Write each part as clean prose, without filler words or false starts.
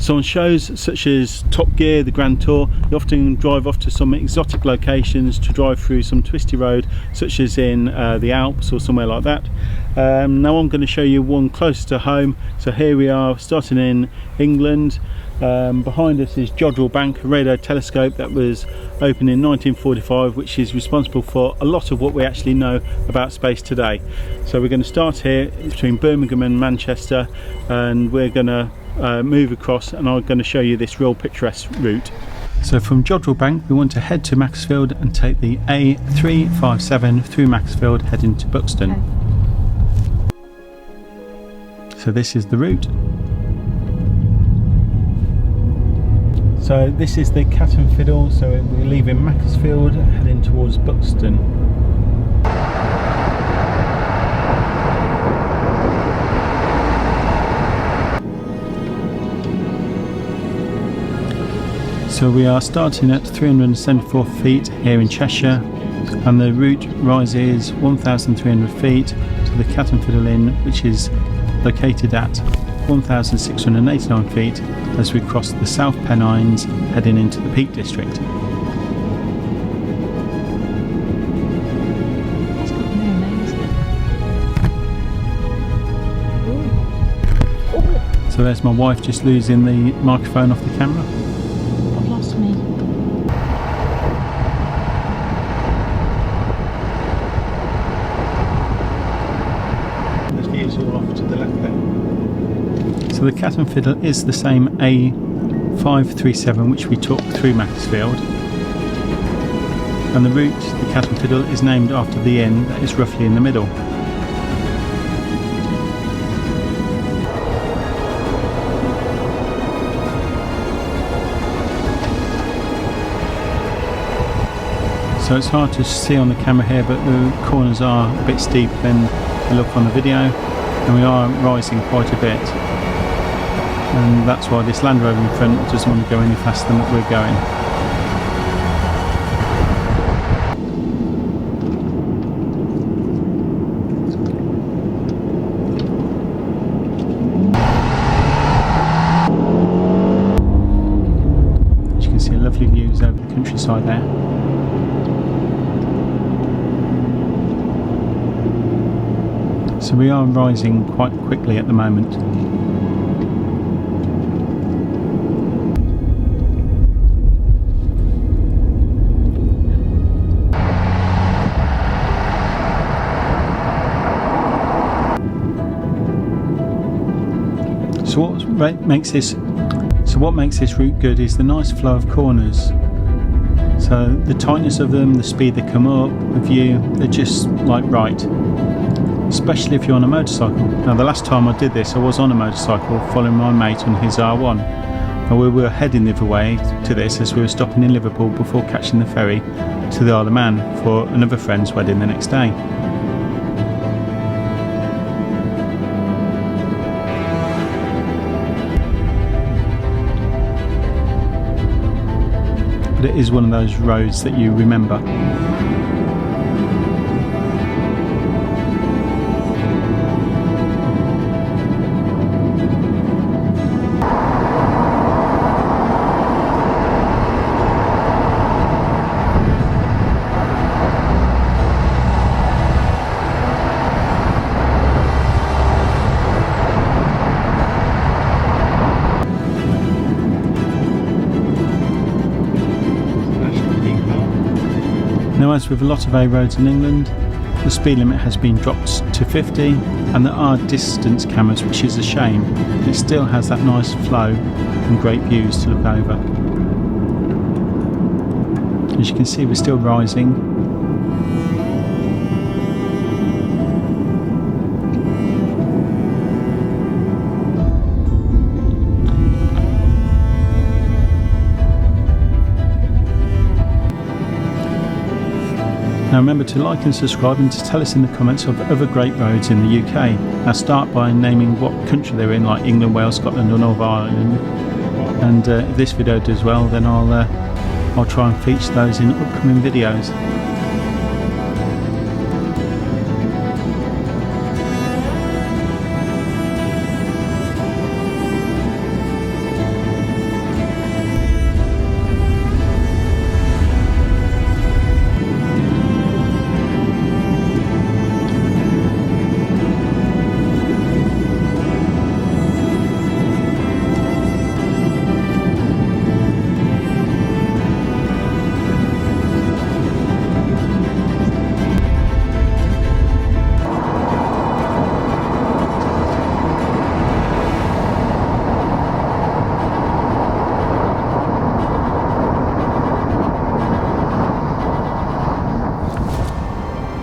So on shows such as Top Gear, the Grand Tour, you often drive off to some exotic locations to drive through some twisty road, such as in the Alps or somewhere like that. Now I'm going to show you one closer to home. So here we are, starting in England. Behind us is Jodrell Bank, a radio telescope that was opened in 1945, which is responsible for a lot of what we actually know about space today. So we're going to start here between Birmingham and Manchester, and we're going to move across, and I'm going to show you this real picturesque route. So from Jodrell Bank we want to head to Macclesfield and take the A357 through Macclesfield, heading to Buxton. So this is the route. So this is the Cat and Fiddle, so we're leaving Macclesfield heading towards Buxton. So we are starting at 374 feet here in Cheshire, and the route rises 1,300 feet to the Cat and Fiddle Inn, which is located at 1,689 feet as we cross the South Pennines heading into the Peak District. So there's my wife just losing the microphone off the camera. I've lost me. There's views all off to the left there. So the Cat and Fiddle is the same A537 which we took through Macclesfield, and the route, the Cat and Fiddle, is named after the inn that is roughly in the middle. So it's hard to see on the camera here, but the corners are a bit steeper than they look on the video, and we are rising quite a bit. And that's why this Land Rover in front doesn't want to go any faster than what we're going. As you can see, lovely views over the countryside there. So we are rising quite quickly at the moment. So what makes this route good is the nice flow of corners. So the tightness of them, the speed they come up, the view, they're just like right. Especially if you're on a motorcycle. Now the last time I did this I was on a motorcycle following my mate on his R1, and we were heading the other way to this as we were stopping in Liverpool before catching the ferry to the Isle of Man for another friend's wedding the next day. But it is one of those roads that you remember. Now, as with a lot of A roads in England, the speed limit has been dropped to 50, and there are distance cameras, which is a shame, but it still has that nice flow and great views to look over. As you can see, we're still rising. Now remember to like and subscribe, and to tell us in the comments of other great roads in the UK. Now start by naming what country they're in, like England, Wales, Scotland or Northern Ireland. And if this video does well, then I'll try and feature those in upcoming videos.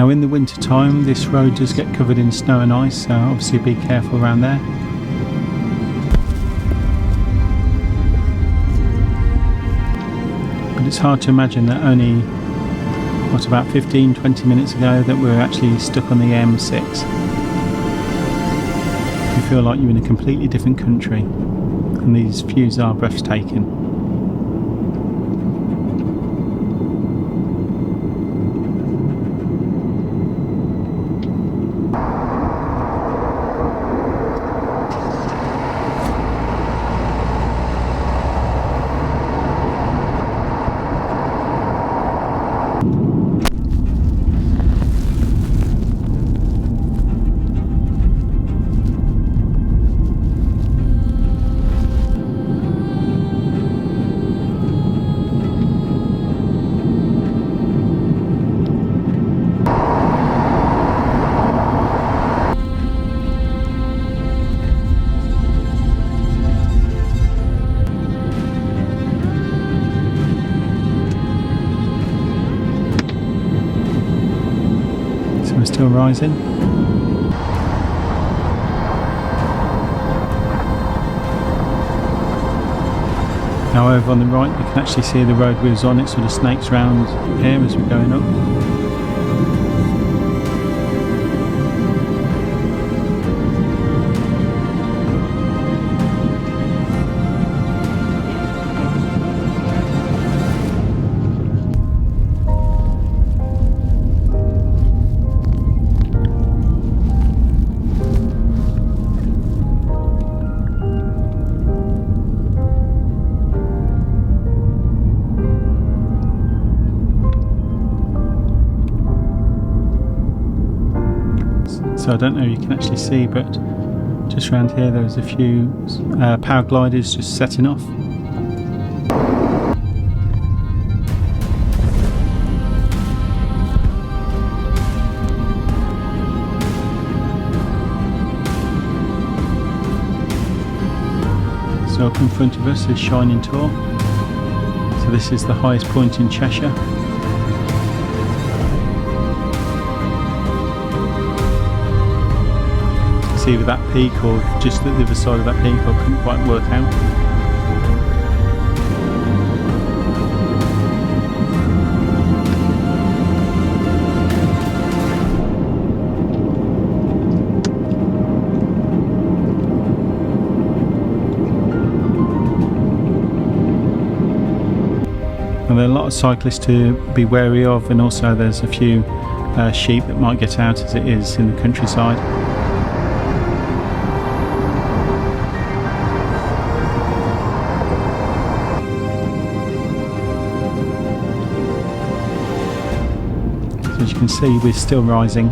Now in the winter time this road does get covered in snow and ice, so obviously be careful around there. But it's hard to imagine that only, about 15-20 minutes ago that we were actually stuck on the M6. You feel like you're in a completely different country, and these views are breathtaking. We're still rising. Now over on the right you can actually see the road we was on, it sort of snakes round here as we're going up. So I don't know if you can actually see, but just around here there's a few paragliders just setting off. So up in front of us is Shining Tor. So this is the highest point in Cheshire. It's either that peak or just at the other side of that peak, I couldn't quite work out. And there are a lot of cyclists to be wary of, and also there's a few sheep that might get out as it is in the countryside. As you can see, we're still rising.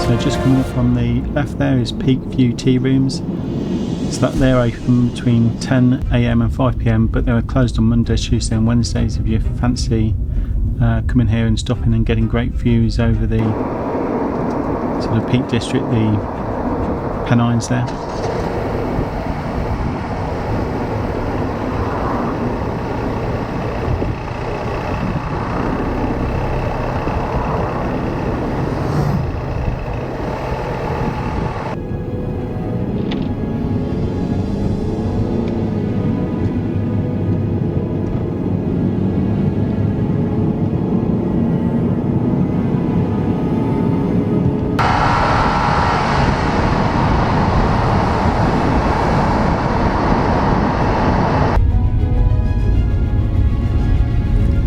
So just coming off on the left there is Peak View Tea Rooms. So that they're open between 10 AM and 5 PM, but they're closed on Mondays, Tuesdays and Wednesdays if you fancy coming here and stopping and getting great views over the sort of Peak District, the Pennines there.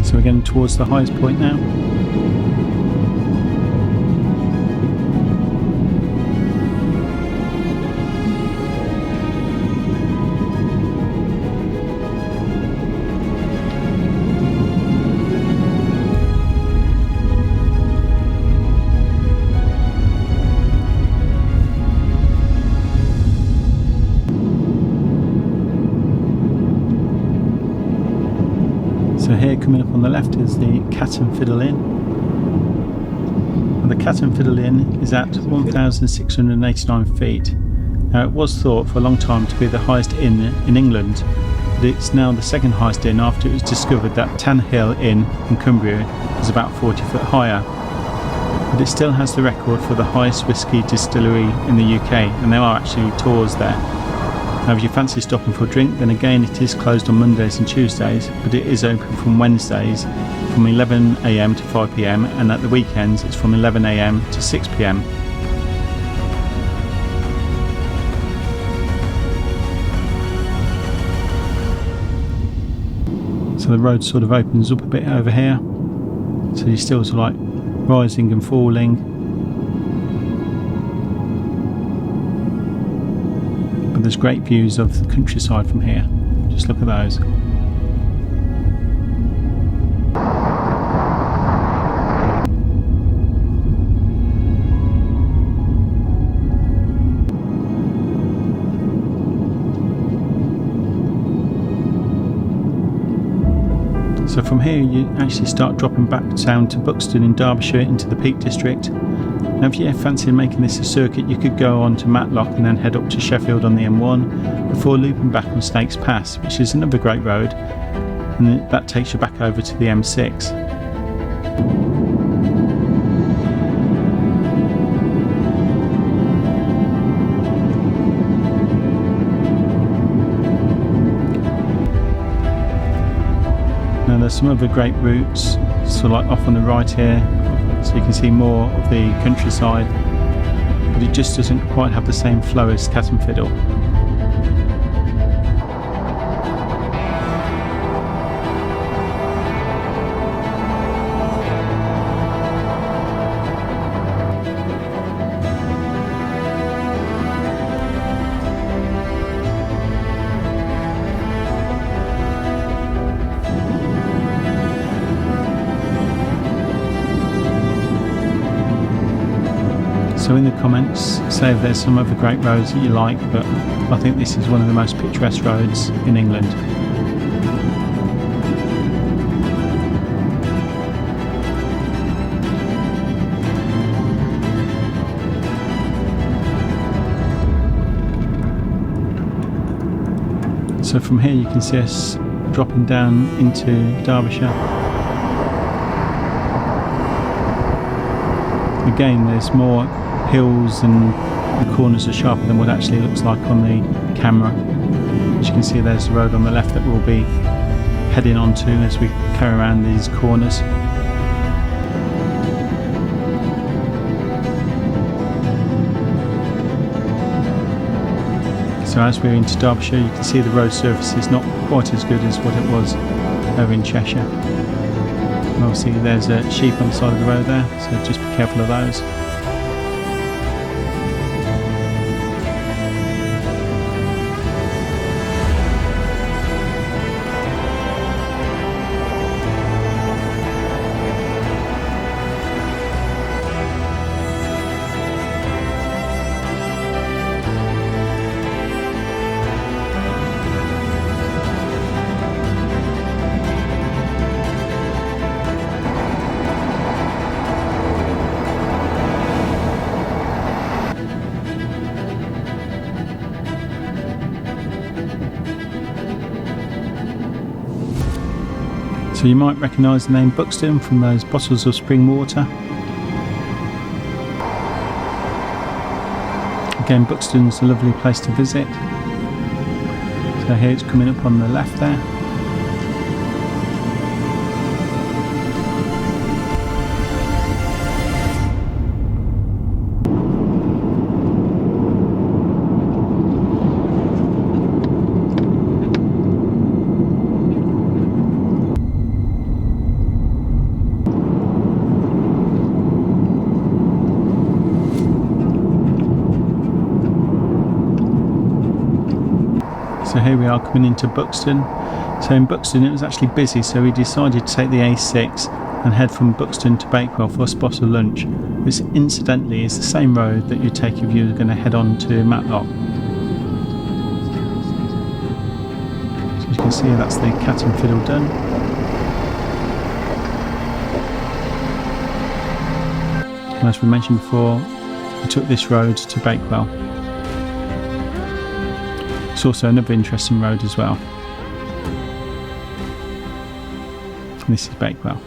So we're getting towards the highest point now. So here coming up on the left is the Cat and Fiddle Inn. And the Cat and Fiddle Inn is at 1,689 feet. Now it was thought for a long time to be the highest inn in England, but it's now the second highest inn after it was discovered that Tan Hill Inn in Cumbria is about 40 foot higher. But it still has the record for the highest whisky distillery in the UK, and there are actually tours there. Now if you fancy stopping for a drink, then again it is closed on Mondays and Tuesdays, but it is open from Wednesdays from 11 AM to 5 PM, and at the weekends it's from 11 AM to 6 PM. So the road sort of opens up a bit over here, so you're still sort of like rising and falling, but there's great views of the countryside from here. Just look at those. So from here you actually start dropping back down to Buxton in Derbyshire into the Peak District. Now if you fancy making this a circuit, you could go on to Matlock and then head up to Sheffield on the M1 before looping back on Snakes Pass, which is another great road, and that takes you back over to the M6. Now there's some other great routes, sort of like off on the right here, so you can see more of the countryside, but it just doesn't quite have the same flow as Cat and Fiddle. So in the comments say if there's some other great roads that you like, but I think this is one of the most picturesque roads in England. So from here you can see us dropping down into Derbyshire. Again, there's more hills and the corners are sharper than what it actually looks like on the camera. As you can see, there's the road on the left that we'll be heading onto as we carry around these corners. So as we're into Derbyshire, you can see the road surface is not quite as good as what it was over in Cheshire. And obviously there's a sheep on the side of the road there, so just be careful of those. So you might recognise the name Buxton from those bottles of spring water. Again, Buxton's a lovely place to visit. So here it's coming up on the left there. So here we are coming into Buxton. So in Buxton it was actually busy, so we decided to take the A6 and head from Buxton to Bakewell for a spot of lunch. This incidentally is the same road that you take if you were going to head on to Matlock. So as you can see, that's the Cat and Fiddle done. And as we mentioned before, we took this road to Bakewell. It's also another interesting road as well. And this is Bakewell.